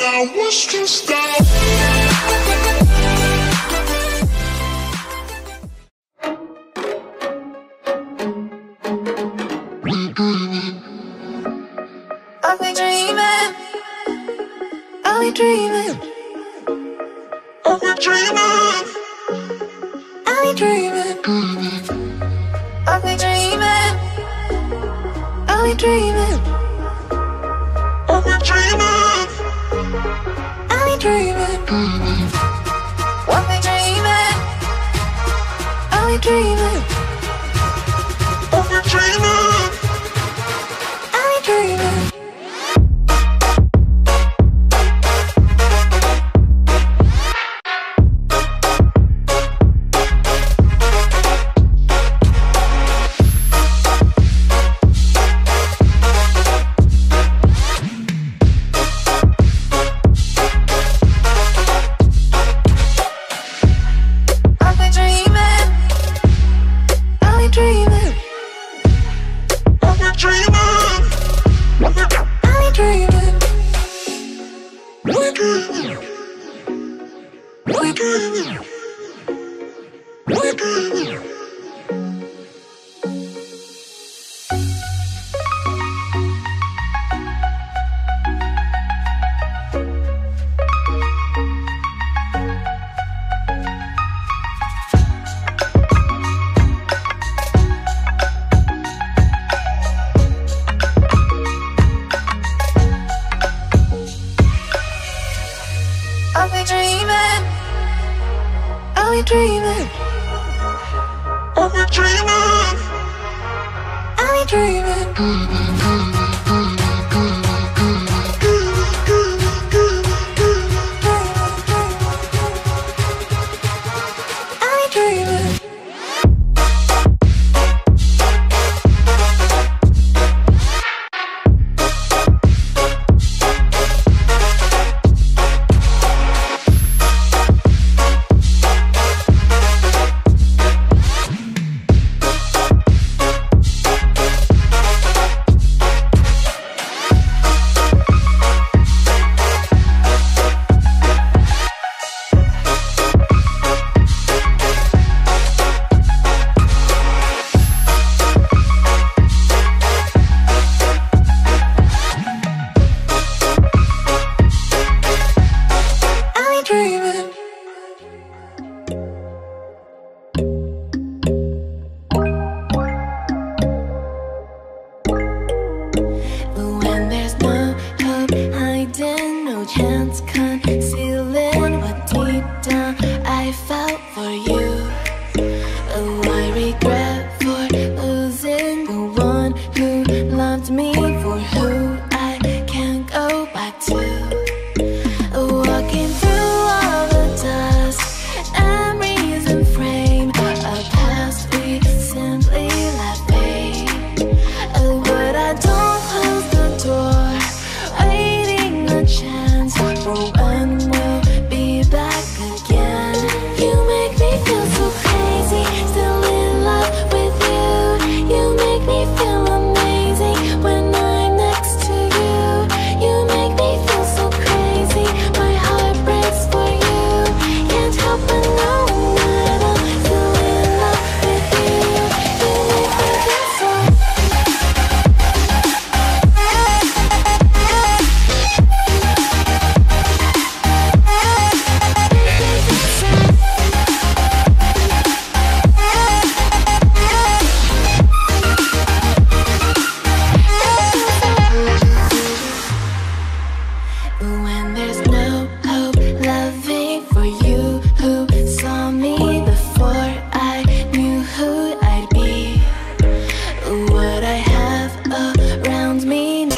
I was just out. I've been dreaming, I've been dreaming, I've been dreaming, I've been dreaming, I've been dreaming, I've been dreaming, I've been dreaming, I've been dreaming, I've been dreaming, I've been dreaming, I've been dreaming, I've been dreaming. I've been dreaming, I've been dreaming, I've been dreaming, I've been dreaming, I've been dreaming.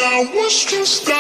I was just out.